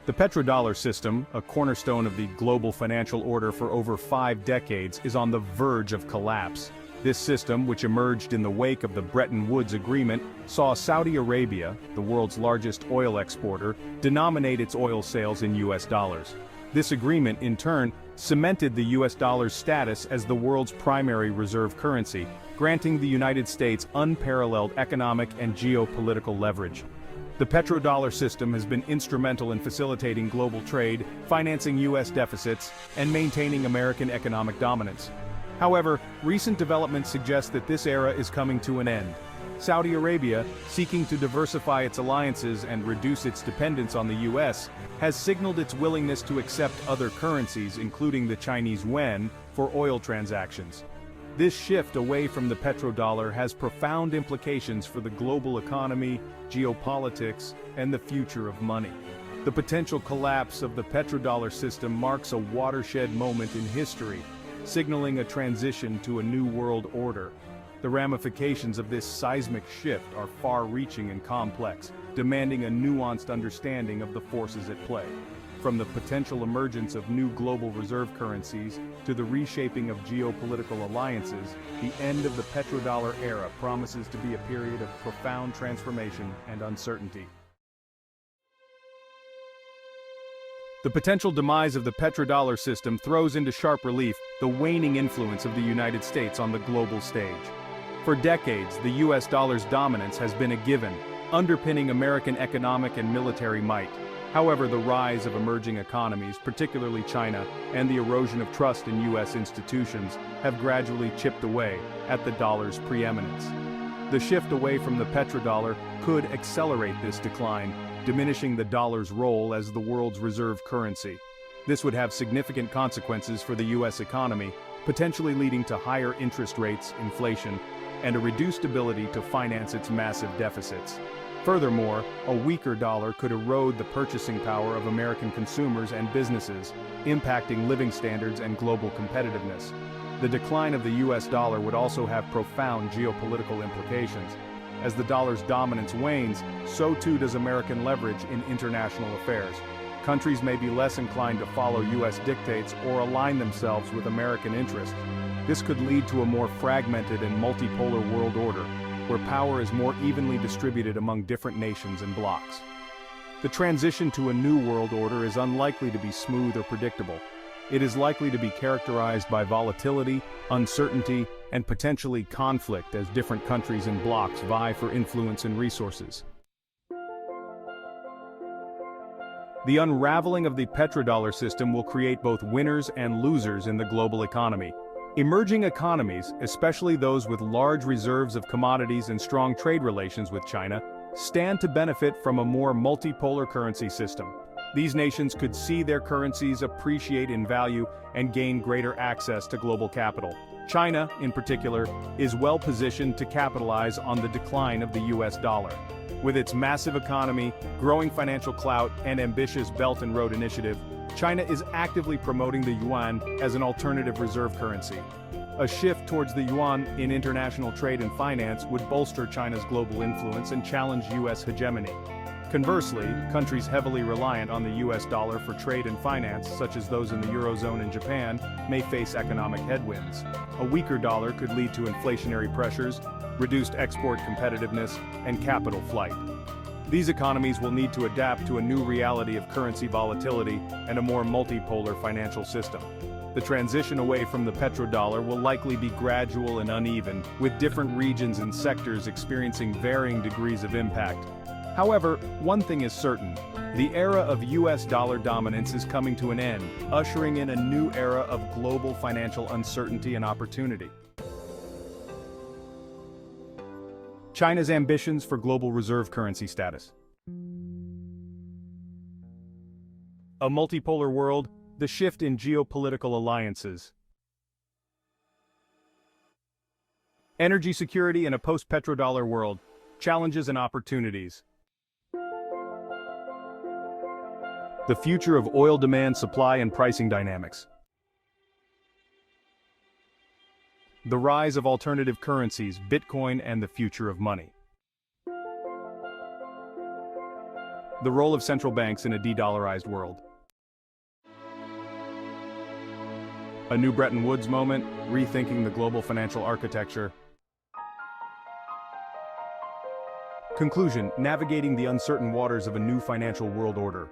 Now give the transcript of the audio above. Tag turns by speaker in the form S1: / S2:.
S1: The petrodollar system, a cornerstone of the global financial order for over 5 decades, is on the verge of collapse. This system, which emerged in the wake of the Bretton Woods Agreement, saw Saudi Arabia, the world's largest oil exporter, denominate its oil sales in US dollars. This agreement, in turn, cemented the US dollar's status as the world's primary reserve currency, granting the United States unparalleled economic and geopolitical leverage. The petrodollar system has been instrumental in facilitating global trade, financing US deficits, and maintaining American economic dominance. However, recent developments suggest that this era is coming to an end. Saudi Arabia, seeking to diversify its alliances and reduce its dependence on the US, has signaled its willingness to accept other currencies, including the Chinese yuan, for oil transactions. This shift away from the petrodollar has profound implications for the global economy, geopolitics, and the future of money. The potential collapse of the petrodollar system marks a watershed moment in history, signaling a transition to a new world order. The ramifications of this seismic shift are far-reaching and complex, demanding a nuanced understanding of the forces at play. From the potential emergence of new global reserve currencies to the reshaping of geopolitical alliances, the end of the petrodollar era promises to be a period of profound transformation and uncertainty. The potential demise of the petrodollar system throws into sharp relief the waning influence of the United States on the global stage. For decades, the US dollar's dominance has been a given, underpinning American economic and military might. However, the rise of emerging economies, particularly China, and the erosion of trust in US institutions have gradually chipped away at the dollar's preeminence. The shift away from the petrodollar could accelerate this decline, diminishing the dollar's role as the world's reserve currency. This would have significant consequences for the US economy, potentially leading to higher interest rates, inflation, and a reduced ability to finance its massive deficits. Furthermore, a weaker dollar could erode the purchasing power of American consumers and businesses, impacting living standards and global competitiveness. The decline of the US dollar would also have profound geopolitical implications. As the dollar's dominance wanes, so too does American leverage in international affairs. Countries may be less inclined to follow US dictates or align themselves with American interests. This could lead to a more fragmented and multipolar world order, where power is more evenly distributed among different nations and blocs. The transition to a new world order is unlikely to be smooth or predictable. It is likely to be characterized by volatility, uncertainty, and potentially conflict as different countries and blocs vie for influence and resources. The unraveling of the petrodollar system will create both winners and losers in the global economy. Emerging economies, especially those with large reserves of commodities and strong trade relations with China, stand to benefit from a more multipolar currency system. These nations could see their currencies appreciate in value and gain greater access to global capital. China, in particular, is well positioned to capitalize on the decline of the US dollar. With its massive economy, growing financial clout, and ambitious Belt and Road Initiative, China is actively promoting the yuan as an alternative reserve currency. A shift towards the yuan in international trade and finance would bolster China's global influence and challenge US hegemony. Conversely, countries heavily reliant on the US dollar for trade and finance, such as those in the Eurozone and Japan, may face economic headwinds. A weaker dollar could lead to inflationary pressures, reduced export competitiveness, and capital flight. These economies will need to adapt to a new reality of currency volatility and a more multipolar financial system. The transition away from the petrodollar will likely be gradual and uneven, with different regions and sectors experiencing varying degrees of impact. However, one thing is certain: the era of US dollar dominance is coming to an end, ushering in a new era of global financial uncertainty and opportunity. China's ambitions for global reserve currency status. A multipolar world, the shift in geopolitical alliances. Energy security in a post-petrodollar world, challenges and opportunities. The future of oil demand, supply, and pricing dynamics. The rise of alternative currencies, Bitcoin, and the future of money. The role of central banks in a de-dollarized world. A new Bretton Woods moment, rethinking the global financial architecture. Conclusion, navigating the uncertain waters of a new financial world order.